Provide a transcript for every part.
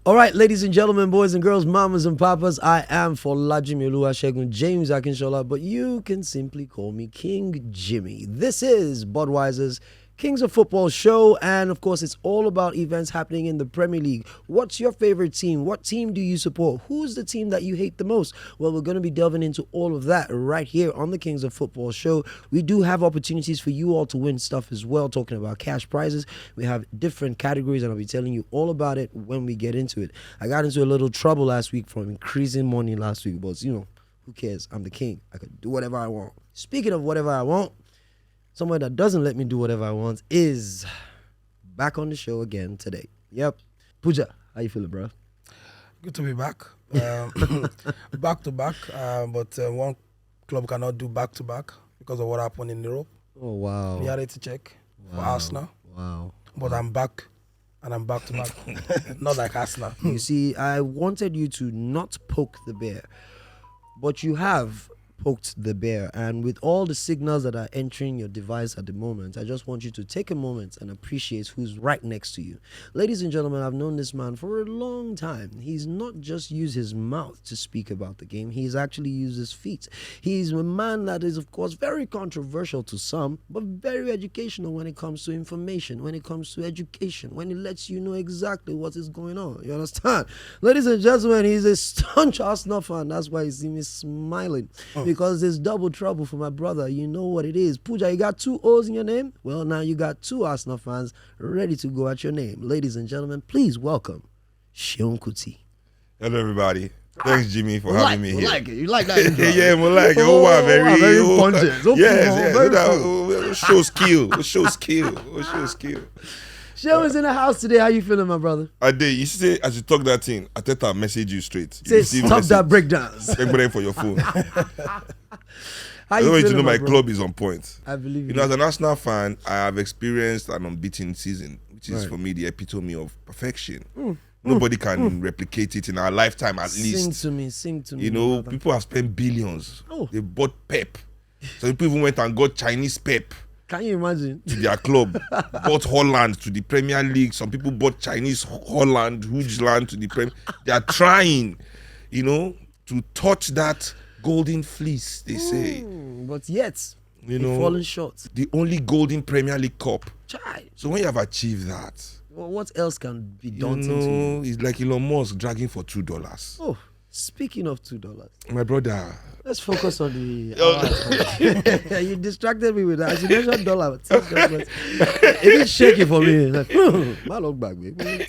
All right, ladies and gentlemen, boys and girls, mamas and papas, I am Folajimi Oluwasegun James Akinshola, but you can simply call me King Jimmy. This is Budweiser's Kings of Football show, and of course, it's all about events happening in the Premier League. What's your favorite team? What team do you support? Who's the team that you hate the most? Well, we're going to be delving into all of that right here on the Kings of Football show. We do have opportunities for you all to win stuff as well, talking about cash prizes. We have different categories, and I'll be telling you all about it when we get into it. I got into a little trouble last week from increasing money last week, but who cares? I'm the king. I can do whatever I want. Speaking of whatever I want, someone that doesn't let me do whatever I want is back on the show again today. Yep. Puja, how you feeling, bro? Good to be back. Back to back. But one club cannot do back to back because of what happened in Europe. Oh, wow. Reality check for Arsenal. Wow. But I'm back. And I'm back to back. Not like Arsenal. You see, I wanted you to not poke the bear, but you have poked the bear, and with all the signals that are entering your device at the moment, I just want you to take a moment and appreciate who's right next to you. Ladies and gentlemen, I've known this man for a long time. He's not just used his mouth to speak about the game, he's actually used his feet. He's a man that is, of course, very controversial to some, but very educational when it comes to information, when it comes to education, when he lets you know exactly what is going on. You understand? Ladies and gentlemen, he's a staunch Arsenal fan. That's why you see me smiling. Because there's double trouble for my brother. You know what it is. Puja, you got 2 O's in your name? Well, now you got 2 Arsenal fans ready to go at your name. Ladies and gentlemen, please welcome Seun Kuti. Hello, everybody. Thanks, Jimmy, for having me here. You like that intro? Yeah, we like it. Very pungent. Yes. Show skill. Seun is in the house today. How you feeling, my brother? I did. You see, as you talk that thing, I thought I'll message you straight. Say, stop that breakdowns. Everybody for your phone. How you feeling, to know my bro? club is on point. I believe you. As an Arsenal fan, I have experienced an unbeaten season, which is for me the epitome of perfection. Nobody can replicate it in our lifetime, at least. Sing to me. You know, people have spent billions. They bought Pep. Some people even went and got Chinese Pep. Can you imagine? To their club. Bought Holland to the Premier League. Some people bought Chinese Holland, Hoogland to the Premier. They are trying, to touch that golden fleece, they say. But yet, they've fallen short. The only golden Premier League cup. Chai. So when you have achieved that, well, what else can be done to you? It's like Elon Musk dragging for $2. Oh, speaking of $2. My brother. Let's focus on the... You distracted me with that. As you mentioned dollar, it is shaky for me. Like, my look back, baby.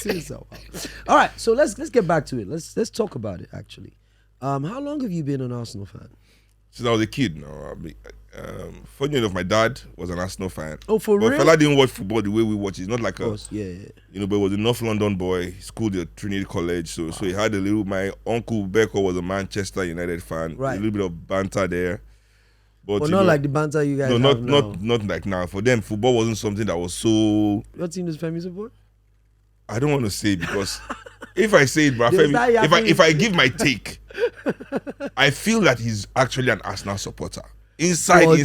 All right, so let's get back to it. Let's talk about it, actually. How long have you been an Arsenal fan? Since I was a kid. Funny enough, my dad was an Arsenal fan. Oh, for real? But fella didn't watch football the way we watch it. It's not like but he was a North London boy. He schooled at Trinity College, so he had my uncle Becco was a Manchester United fan. Right. A little bit of banter there. But not like the banter you guys have now. Not like now. For them, football wasn't something that was so... What team does Femi support? I don't want to say because if I say it, bro, if I give my take, I feel that he's actually an Arsenal supporter. Inside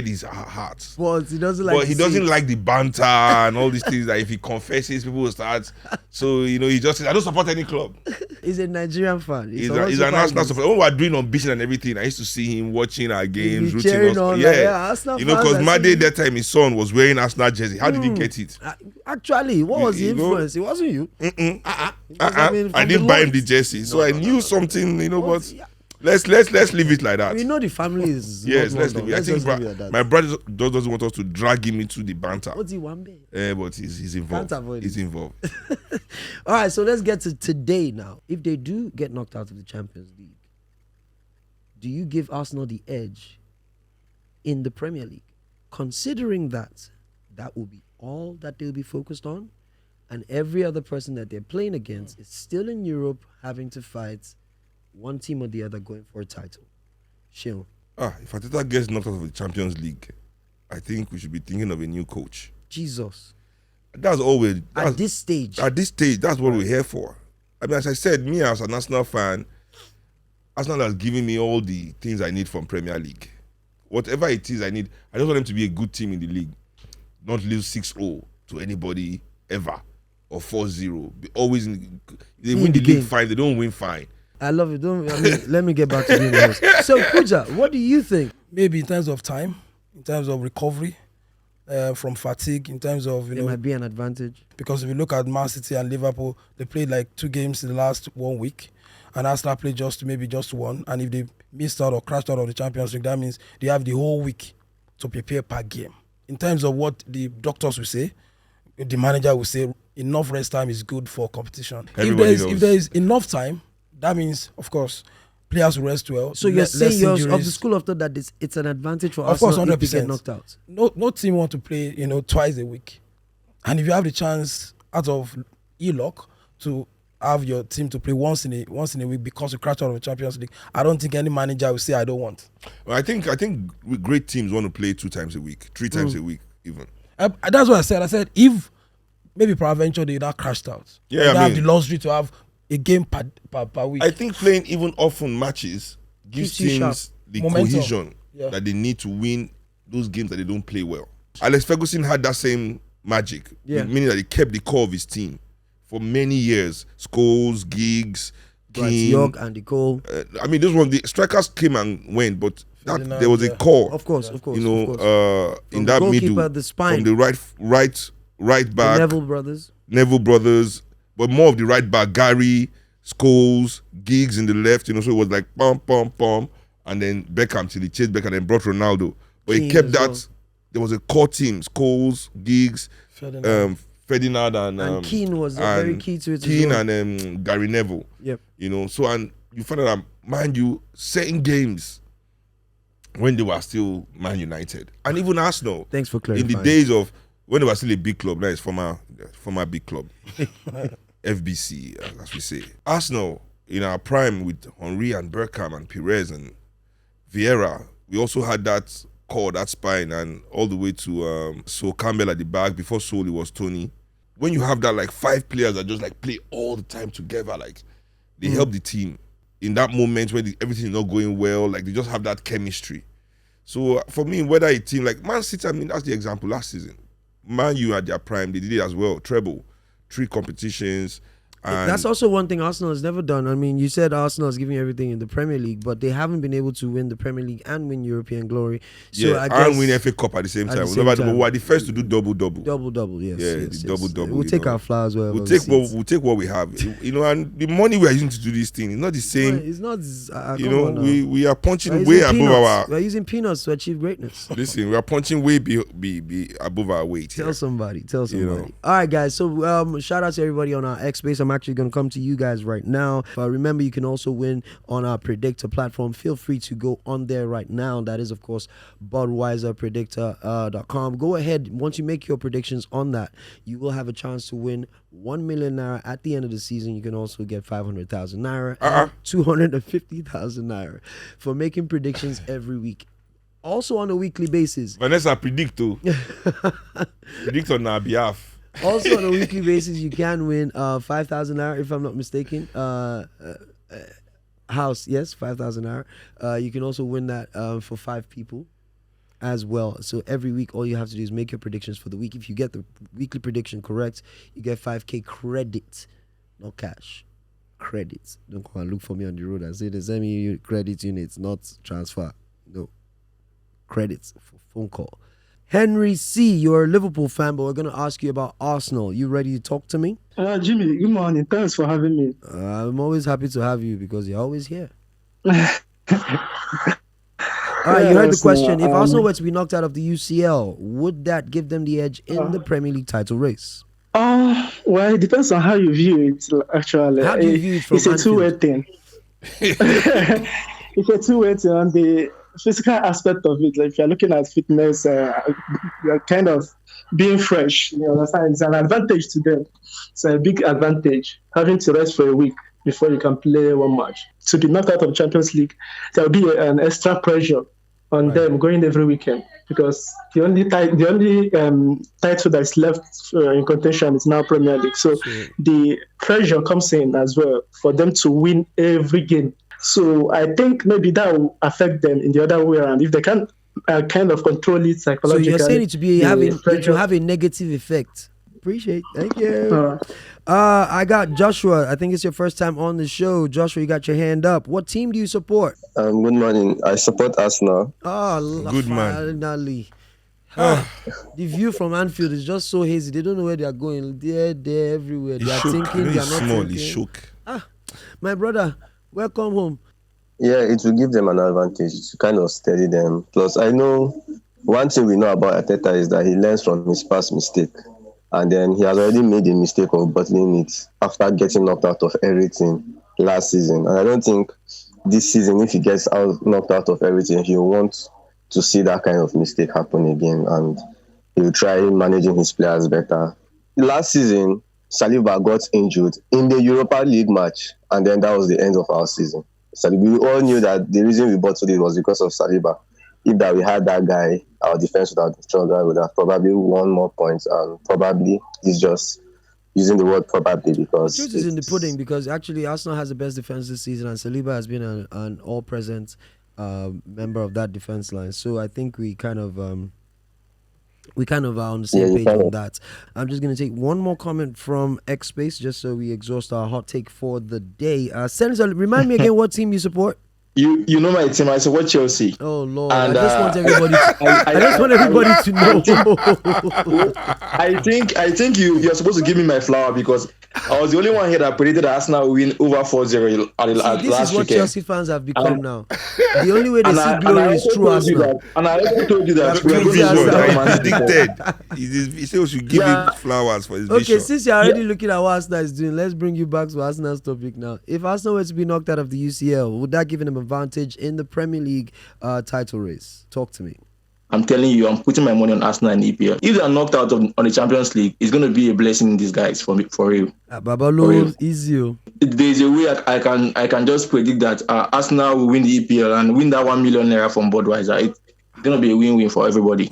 his heart. But he doesn't like the banter and all these things that if he confesses, people will start. So, he just says, I don't support any club. He's a Nigerian fan. He's an Arsenal supporter. When we were doing ambition and everything, I used to see him watching our games, rooting us. Because Made that time his son was wearing Arsenal jersey. How did he get it? Actually, what was the influence? It wasn't you. I didn't buy him the jersey. So I knew something, but... Let's leave it like that. We know the family is. Yes, let's leave it. I think my brother doesn't want us to drag him into the banter. What's he want? But he's involved. He's involved. All right, so let's get to today now. If they do get knocked out of the Champions League, do you give Arsenal the edge in the Premier League? Considering that will be all that they'll be focused on, and every other person that they're playing against is still in Europe having to fight one team or the other going for a title. Seun. If Arteta gets knocked out of the Champions League, I think we should be thinking of a new coach. Jesus. That's always... At this stage, that's what we're here for. I mean, as I said, me as an Arsenal fan, Arsenal has given me all the things I need from Premier League. Whatever it is I need, I just want them to be a good team in the league. Not lose 6-0 to anybody ever. or 4-0. Always they In win the the league game. fine. They don't win fine. I love it. Let me get back to being the host. So, Puja, what do you think? Maybe in terms of time, in terms of recovery from fatigue, in terms of, It might be an advantage. because if you look at Man City and Liverpool, they played like 2 games in the last 1 week, and Arsenal played just one. And if they missed out or crashed out of the Champions League, that means they have the whole week to prepare per game. In terms of what the doctors will say, the manager will say, enough rest time is good for competition. Everybody If knows. there is enough time, that means, of course, players will rest well. So you're less saying you're of the injuries. school of thought that it's an advantage for Of course, Arsenal if they 100%. get knocked out. No team want to play, twice a week. And if you have the chance out of e-lock to have your team to play once in a week because you crashed out of the Champions League, I don't think any manager will say I don't want. Well, I think with great teams want to play 2 times a week, 3 times a week, even. That's what I said. I said if maybe peradventure they not crashed out, Yeah, they I have mean- the luxury to have a game per week. I think playing even often matches gives Keeps you sharp. teams the Momentum. cohesion that they need to win those games that they don't play well. Alex Ferguson had that same magic, meaning that he kept the core of his team for many years. Scholes, Giggs, Right, Keane. York, Andy Cole. I mean, this one the strikers came and went, but Ferdinand, there was a yeah. core. Of course. In From that the goalkeeper, middle, the spine, from the right the back, Neville brothers. Neville brothers, but more of the right back, Gary, Scholes, Giggs in the left, so it was like pom, and then Beckham till he chased Beckham and brought Ronaldo. But he Keane kept as that, well. there was a core team, Scholes, Giggs, Ferdinand. Ferdinand and Keane was very key to it as Keane well. and Gary Neville. Yep. So and you find out that, mind you, certain games when they were still Man United and even Arsenal, Thanks for in clarifying. the days of when they were still a big club, now it's former big club, FBC, as we say. Arsenal, in our prime with Henry and Bergkamp and Perez and Vieira, we also had that core, that spine, and all the way to Sol Campbell at the back. Before Sol, it was Tony. When you have that, like 5 players that just like play all the time together, like they help the team in that moment when everything is not going well, like they just have that chemistry. So for me, whether a team like Man City, I mean, that's the example last season. Man U at their prime, they did it as well. Treble, 3 competitions. And That's also one thing Arsenal has never done. I mean, you said Arsenal is giving everything in the Premier League, but they haven't been able to win the Premier League and win European glory. So I guess and win FA Cup at the same at time. the same But time. we were the first to do double-double. double, yes. Yeah, yes, the double-double, We'll you take know. our flowers wherever We'll we take see it. we'll take what we have, and the money we are using to do this thing is not the same. It's not. You know, we are punching We're way using above peanuts. our. We're using peanuts to achieve greatness. Listen, we are punching way be above our weight. Tell here. somebody. You know. All right, guys. So shout out to everybody on our X Space. I'm actually going to come to you guys right now. Remember, you can also win on our Predictor platform. Feel free to go on there right now. That is, of course, Budweiser Predictor.com. Go ahead. Once you make your predictions on that, you will have a chance to win 1 million naira at the end of the season. You can also get 500,000 naira and 250,000 naira for making predictions every week. Also on a weekly basis. Vanessa, predict on our behalf. Also on a weekly basis, you can win 5,000 naira, if I'm not mistaken. House, yes, 5,000 naira. You can also win that for 5 people as well. So every week, all you have to do is make your predictions for the week. If you get the weekly prediction correct, you get 5K credit, not cash. Credits. Don't come and look for me on the road and say they send me credit units, not transfer. No. Credits for phone call. Henry C., you're a Liverpool fan, but we're going to ask you about Arsenal. You ready to talk to me? Jimmy, good morning. Thanks for having me. I'm always happy to have you because you're always here. All right, you heard the question. If Arsenal were to be knocked out of the UCL, would that give them the edge in the Premier League title race? Well, it depends on how you view it, actually. How do you view it from It's a two-way Anfield? thing. It's a two-way thing on the physical aspect of it. Like if you're looking at fitness, you're kind of being fresh. You understand? It's an advantage to them. It's a big advantage having to rest for a week before you can play one match. To be knocked out of Champions League, there will be an extra pressure on them going every weekend because the only title that's left in contention is now Premier League. So the pressure comes in as well for them to win every game. So I think maybe that will affect them in the other way around. If they can't kind of control it So psychologically. you're saying it to be the it will pressure- have a negative effect. Appreciate. Thank you. Alright. I got Joshua. I think it's your first time on the show. Joshua, you got your hand up. What team do you support? Good morning. I support Arsenal. Good man. Finally. The view from Anfield is just so hazy. They don't know where they are going. They're everywhere. They are thinking. They are not small. thinking. It's shook. My brother, welcome home. Yeah, it will give them an advantage to kind of steady them. Plus, I know one thing we know about Arteta is that he learns from his past mistake. And then he has already made the mistake of bottling it after getting knocked out of everything last season. And I don't think this season, if he gets knocked out of everything, he'll want to see that kind of mistake happen again. And he'll try managing his players better. Last season, Saliba got injured in the Europa League match. And then that was the end of our season. So we all knew that the reason we bottled it was because of Saliba. If that we had that guy, our defense would have been stronger, would have probably won more points, and probably it's just using the word probably because The truth is in the pudding, because actually Arsenal has the best defense this season, and Saliba has been an all-present member of that defense line. So I think we kind of are on the same page on that. I'm just going to take one more comment from X Space just so we exhaust our hot take for the day. Senator, remind me again what team you support. You know my team. I support Chelsea. Oh Lord! And, I just want everybody. I just want everybody to know. I think you're supposed to give me my flower because I was the only one here that predicted Arsenal will win over 4-0 at This last is what weekend. Chelsea fans have become now. The only way they see glory is through Arsenal. And I also told you that we are Prove going his to word. win Man He City. predicted. He said we should give him flowers for his Okay, vision. since you're already looking at what Arsenal is doing, let's bring you back to Arsenal's topic now. If Arsenal were to be knocked out of the UCL, would that give them an advantage in the Premier League title race? Talk to me. I'm telling you, I'm putting my money on Arsenal and EPL. If they are knocked out on the Champions League, it's going to be a blessing in disguise for me, for real. Babalo, easy. There's a way I can just predict that Arsenal will win the EPL and win that 1 million naira from Budweiser. It's going to be a win-win for everybody.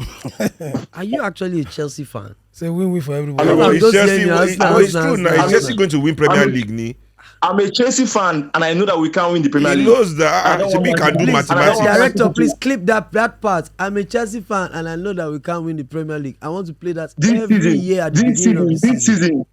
Are you actually a Chelsea fan? It's a win-win for everybody. I'm It's just Chelsea. saying, It's true now. Is Chelsea going to win Premier League? Ni? I'm a Chelsea fan and I know that we can't win the Premier He League. knows that. He can do mathematics. Director, please clip that part. I'm a Chelsea fan and I know that we can't win the Premier League. I want to play that every year at the beginning of the season.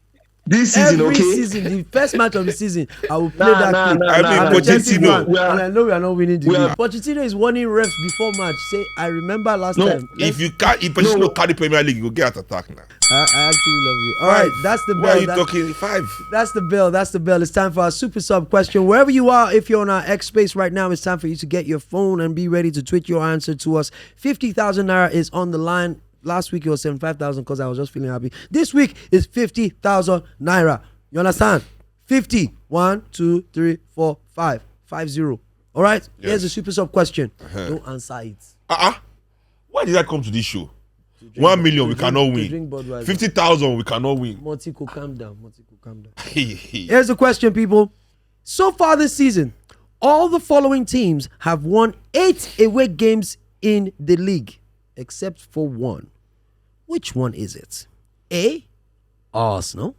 This season, Every okay? season, the first match of the season, I will play that clip. I mean, I'm a Chelsea Pochettino. fan, and I know we are not winning the league. Pochettino is warning refs before match. Say, I remember last time. If Pochettino carry Premier League, you will get attack now. I actually love you. All right, that's the bell. Why are you talking 5? That's the bell. That's the bell. It's time for our super sub question. Wherever you are, if you're on our X space right now, it's time for you to get your phone and be ready to tweet your answer to us. 50,000 naira is on the line. Last week it was 75,000 because I was just feeling happy. This week is 50,000 naira. You understand? 50. 1, 2, 3, 4, 5. 50. All right? Yes. Here's the super sub question. Don't answer it. Why did I come to this show? 1 million, we cannot win. 50,000, we cannot win. Motiko, calm down. Here's the question, people. So far this season, all the following teams have won 8 away games in the league, except for one. Which one is it? A, Arsenal.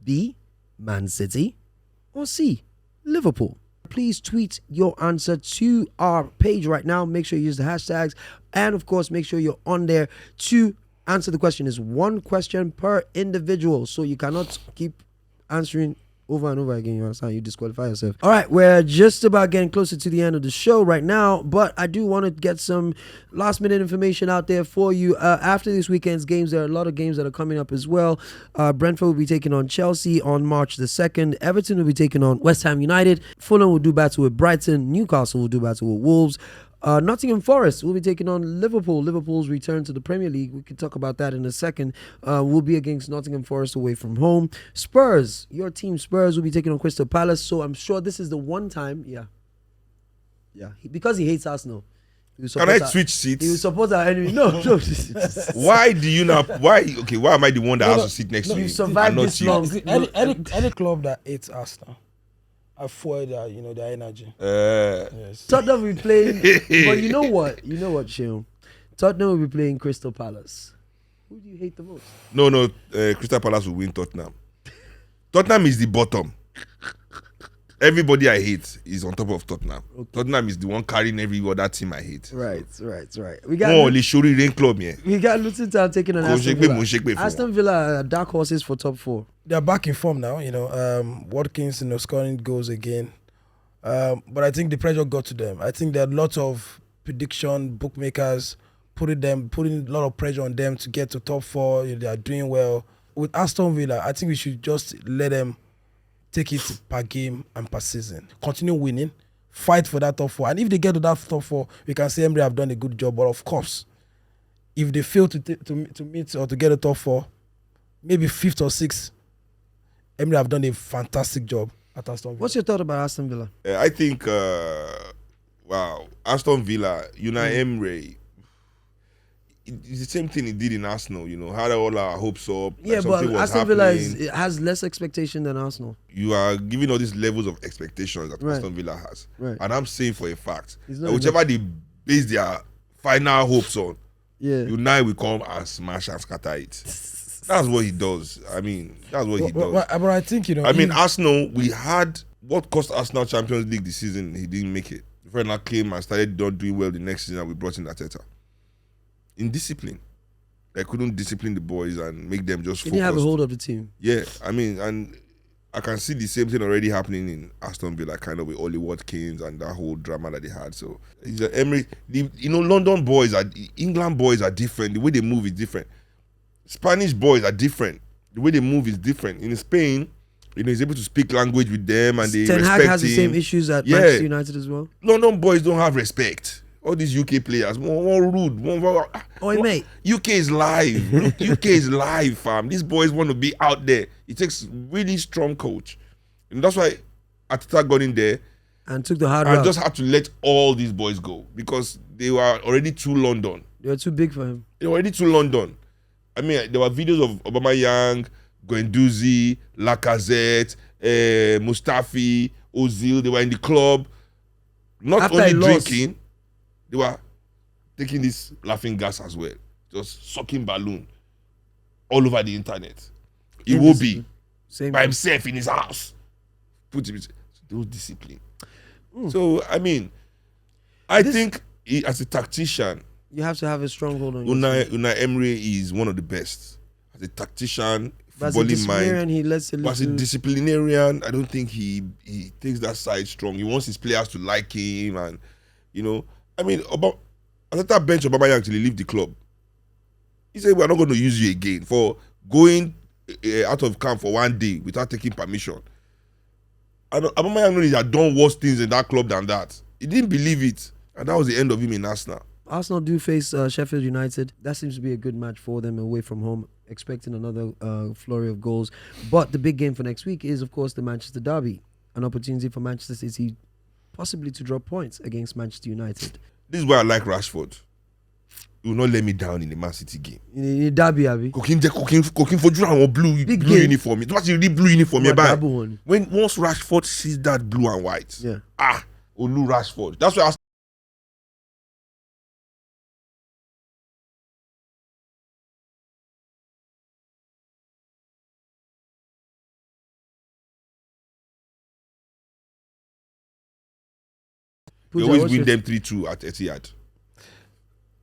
B, Man City. Or C, Liverpool. Please tweet your answer to our page right now. Make sure you use the hashtags. And of course, make sure you're on there to answer the question. It's one question per individual. So you cannot keep answering over and over again. You understand? You disqualify yourself. All right, we're just about getting closer to the end of the show right now, but I do want to get some last minute information out there for you. After this weekend's games, there are a lot of games that are coming up as well. Brentford will be taking on Chelsea on March the 2nd. Everton will be taking on West Ham United. Fulham will do battle with Brighton. Newcastle will do battle with Wolves. Nottingham Forest will be taking on Liverpool. Liverpool's return to the Premier League. We can talk about that in a second. Will be against Nottingham Forest away from home. Spurs, your team Spurs will be taking on Crystal Palace. So I'm sure this is the one time. Yeah. Because he hates Arsenal. Can I switch seats? He will support our enemy. No. Why do you not? Why am I the one that has to sit next to You you? survived this long. Any club that hates Arsenal, I fuel their energy. Yes. Tottenham will be playing, but you know what, Seun? Tottenham will be playing Crystal Palace. Who do you hate the most? No, Crystal Palace will win Tottenham. Tottenham is the bottom. everybody I hate is on top of Tottenham. Tottenham is the one carrying every other team I hate. Right. We got Oh, Lishori Rain Club, yeah. we got Luton Town taking on Aston Villa. Aston Villa are dark horses for top 4. They're back in form now, Watkins, scoring goals again. But I think the pressure got to them. I think there are lots of prediction bookmakers putting a lot of pressure on them to get to top 4. They are doing well. With Aston Villa, I think we should just let them take it per game and per season. Continue winning, fight for that top 4. And if they get to that top 4, we can say Emery have done a good job. But of course, if they fail to meet or to get a top 4, maybe 5th or 6th, Emery have done a fantastic job at Aston Villa. What's your thought about Aston Villa? I think, Aston Villa, Unai Emery, it's the same thing he did in Arsenal, had all our hopes up. Yeah, but Aston Villa has less expectation than Arsenal. You are giving all these levels of expectations that Aston Villa has. Right. And I'm saying for a fact that whichever they base their final hopes on, Unai will come and smash and scatter it. That's what he does. I mean, that's what he does. But I think, Arsenal, we had what cost Arsenal Champions League this season. He didn't make it. Ferdinand came and started not doing well the next season, and we brought in Arteta. Indiscipline. They couldn't discipline the boys and make them just focus. He didn't have a hold of the team. Yeah, and I can see the same thing already happening in Aston Villa, kind of with Oli Watkins and that whole drama that they had. So, Emery, London boys England boys are different. The way they move is different. Spanish boys are different. The way they move is different. In Spain, he's able to speak language with them and they Ten respect Hag has him. the same issues at Manchester United as well. London boys don't have respect. All these UK players, more rude. Mate. UK is live. UK is live, fam. These boys want to be out there. It takes really strong coach. And that's why Arteta got in there and took the hard route. And just had to let all these boys go because they were already too London. They were too big for him. They were already too London. I mean, there were videos of Aubameyang, Guendouzi, Lacazette, Mustafi, Ozil. They were in the club, not After only drinking, they were taking this laughing gas as well, just sucking balloon all over the internet. He will be by himself in his house. Put him those discipline. So I mean, I think as a tactician, you have to have a strong hold on Unai Emery is one of the best. As a tactician, footballing mind. He lets it as a disciplinarian, I don't think he takes that side strong. He wants his players to like him, and I mean, at that bench, Aubameyang till he leave the club. He said, "We're not going to use you again for going out of camp for one day without taking permission." And Aubameyang knows he had done worse things in that club than that. He didn't believe it, and that was the end of him in Arsenal. Arsenal do face Sheffield United. That seems to be a good match for them away from home, expecting another flurry of goals. But the big game for next week is, of course, the Manchester Derby. An opportunity for Manchester City possibly to drop points against Manchester United. This is why I like Rashford. He will not let me down in the Man City game. In the Derby, Abby. Cooking for Jura blue uniform. It was really blue uniform. Once Rashford sees that blue and white, Olu Rashford. That's why we always win them 3-2 at Etihad.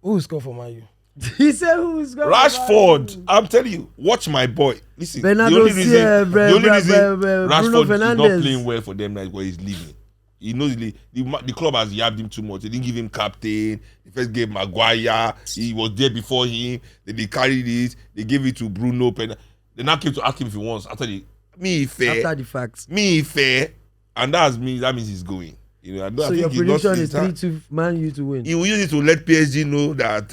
Who scored for Man U? He said who scored? Rashford. I'm telling you, watch my boy. Listen, Bernardo the only reason Rashford is not Fernandes. playing well for them is where he's leaving. He knows the club has yabbed him too much. They didn't give him captain. They first gave Maguire. He was there before him. Then they carried it. They gave it to Bruno. They now came to ask him if he wants. After the fact. And that means he's going. So your prediction is 3-2 Man U to win. He will use it to let PSG know that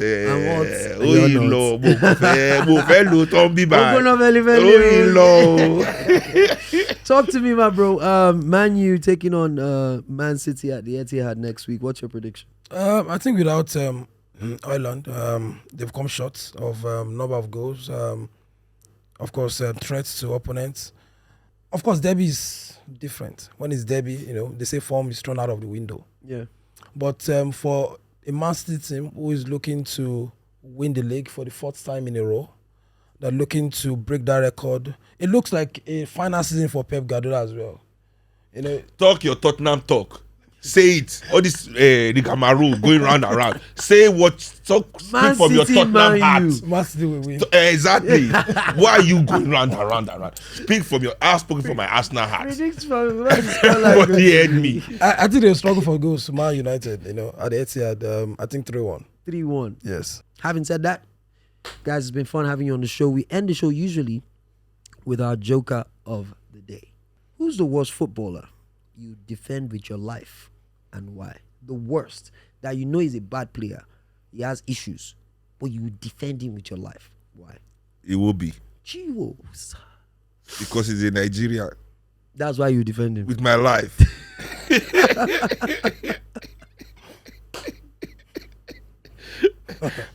Talk to me, my bro. Man U taking on Man City at the Etihad next week. What's your prediction? I think without Ireland, they've come short of number of goals. Of course, threats to opponents. Of course, derby is different. When it's derby, they say form is thrown out of the window. Yeah. But for a Man City team who is looking to win the league for the 4th time in a row, they're looking to break that record. It looks like a final season for Pep Guardiola as well. You know, Talk your Tottenham talk. Say it. All this the Kamaru going round and round. Say what. Speak Man from your City, Tottenham Man heart. U. Man City will win. Exactly. Why are you going round and round and round? Speak from your. I've spoken from my Arsenal heart. Predict from what is called like But he heard me. I think they'll struggle for goals. Man United, you know, at the Etihad, I think 3-1. 3-1. Yes. Having said that, guys, it's been fun having you on the show. We end the show usually with our joker of the day. Who's the worst footballer you defend with your life and why? The worst that you know is a bad player. He has issues, but you defend him with your life. Why? It will be. Cheers. Because he's a Nigerian. That's why you defend him. With my life.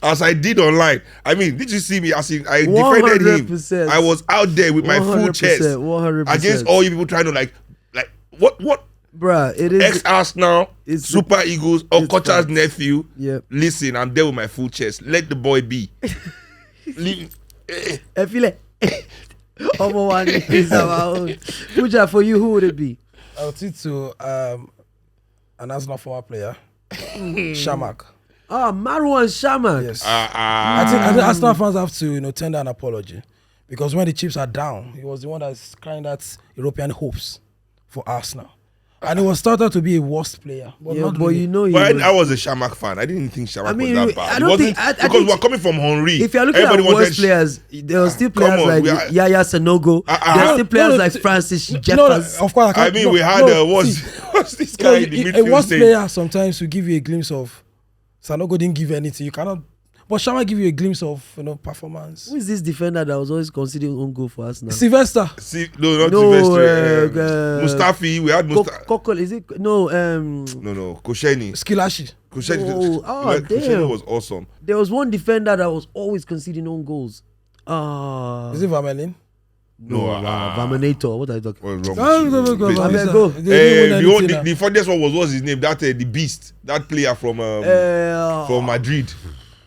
As I did online. I mean, did you see me? As in, I defended him. 100%. I was out there with my full 100%, chest 100%. against all you people trying to like what Bruh, it is. ex-Arsenal, it's- Super Eagles, Okocha's facts. nephew. Yep. Listen, I'm there with my full chest. Let the boy be. Leave. I feel like Omo one is our own. Puja, for you, who would it be? I'll take to an Arsenal former player, Shamak. Oh, Marwan Shaman. Yes. I think Arsenal fans have to, tender an apology, because when the chips are down, he was the one that's carrying that European hopes for Arsenal, and it was started to be a worst player. But Yeah, not but really. you know, he But was, I was a Shamak fan. I didn't think Shamak I mean, was that bad. I It don't wasn't think- I because think- we're coming from Henry. if you're looking Everybody at wanted worst players, there were still players on, like we are- Yaya Sanogo. There are still players like Francis Jeffers. Of course, I mean, we had what's this guy in the a midfield worst saying? player sometimes will give you a glimpse of. Sanogo didn't give anything. You cannot. But Shamak give you a glimpse of performance. Who is this defender that was always considered own goal for us now? Sylvester. No, not No, Sylvester. Mustafi. We had Mustafi. Kokol, is it? No, No. Kosheni. Skilashi. Kosheni. damn. Kosheni was awesome. there was one defender that was always conceding own goals. Is it Vermaelen? No, Vaminator. What are you talking? What's wrong with you? I mean, go. The funniest one was what's his name? That the Beast, that player from Madrid.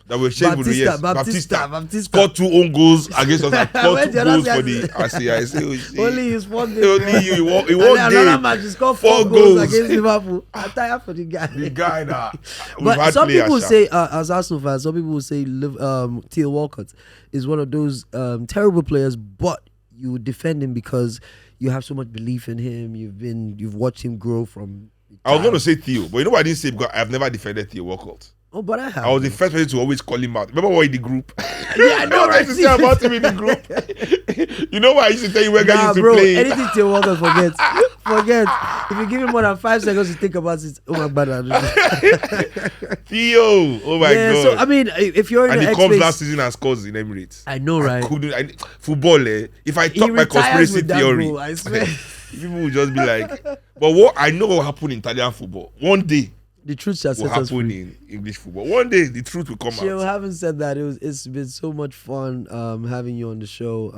That were shared with Baptista. Scored 2 own goals against us. And scored Where's 2 the goals other for the RCI. Only his one game. Only you. He And won then another game. match, he scored 4 4 goals goals. against Liverpool. I'm tired for the guy. The guy that. But some people say, as Arsenal fans, some people will say Theo Walker is one of those terrible players, but you defend him because you have so much belief in him. You've watched him grow from. I was going to say Theo, but you know what I didn't say because I've never defended Theo Walker. Oh, but I have. I was the first person to always call him out. Remember what in the group? Yeah, I know, I right? used to say about him in the group. You know what I used to tell you when guys Nah, used to bro, play? anything Theo Walker forget. If you give him more than 5 seconds to think about it, oh my god. Theo, oh my Yeah, god. so I mean, if you're in And the he X comes space, last season and scores in Emirates. I know, right? Football, if I He talk my retires conspiracy with that theory, goal, I swear. people will just be like, but what I know what happened in Italian football. One day The truth shall will set us happen free. in English football. One day the truth will come Chill, out. having said that, it's been so much fun having you on the show.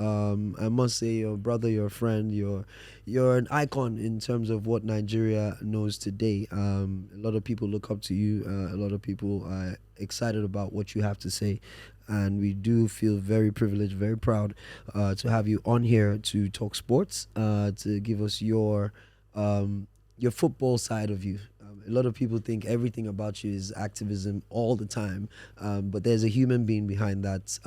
I must say, your brother, your friend, you're an icon in terms of what Nigeria knows today. A lot of people look up to you. A lot of people are excited about what you have to say. And we do feel very privileged, very proud to have you on here to talk sports, to give us your football side of you. A lot of people think everything about you is activism all the time, but there's a human being behind that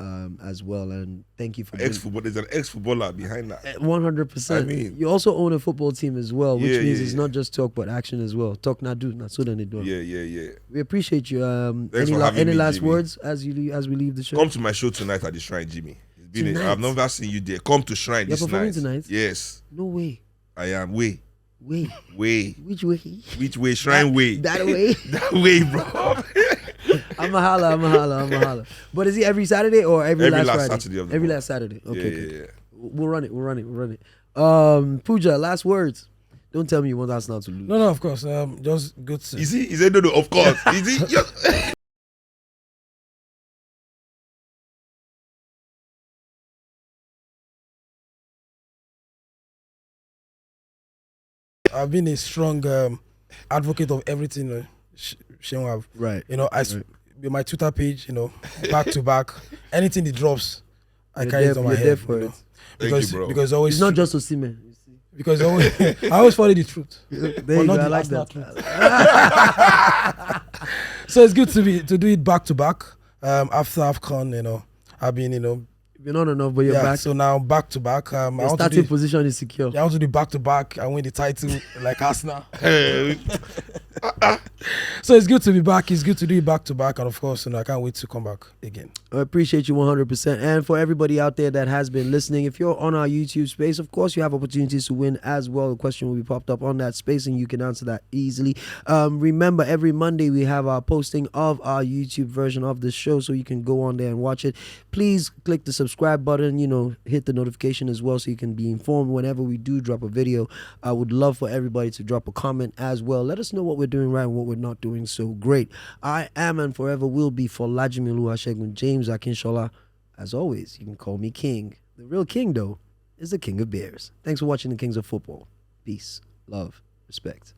as well. And thank you for Ex-football. There's an ex-footballer behind that. 100%. I mean- You also own a football team as well, which Yeah, means yeah, it's yeah. not just talk but action as well. Talk not do, not so then they do. Yeah. We appreciate you. Thanks for having Any me, last Jimmy. words as we leave the show? Come to my show tonight at the Shrine, Jimmy. Tonight? I've never seen you there. Come to Shrine You're this performing night. tonight? Yes, No way. I am. Way. Which way? Which way? Shrine way. That way. That way, bro. I'm a holla. But is it every Saturday or every last Friday? Saturday of the Every month. last Saturday. Okay. Yeah, good. yeah. We'll run it. Puja, last words. Don't tell me you want Arsenal to lose. No, of course. Just good to Is he? He said no, of course. Is he? Yes. I've been a strong advocate of everything Seun have. Right. With my Twitter page, back to back, anything that drops, I You're carry there- it on my you're head. there for it. Thank you, bro. Because always It's not just Osimhen. because I always follow the truth. There you But go. not I the like Arsenal that. So it's good to do it back to back. After AFCON, I've been, You're not enough, but you're back. So now back to back. I Your want to starting do, position is secure. I want to do back to back and win the title like Arsenal. So it's good to be back. It's good to do it back to back, and of course, I can't wait to come back again. I appreciate you 100%. And for everybody out there that has been listening, if you're on our YouTube space, of course, you have opportunities to win as well. The question will be popped up on that space, and you can answer that easily. Remember, every Monday we have our posting of our YouTube version of the show, so you can go on there and watch it. Please click the subscribe button, hit the notification as well, so you can be informed whenever we do drop a video. I would love for everybody to drop a comment as well. Let us know what we're doing right and what we're not doing so great. I am and forever will be Folajimi Oluwasegun James Akinshola. As always, you can call me King. The real king, though, is the King of Bears. Thanks for watching the Kings of Football. Peace, love, respect.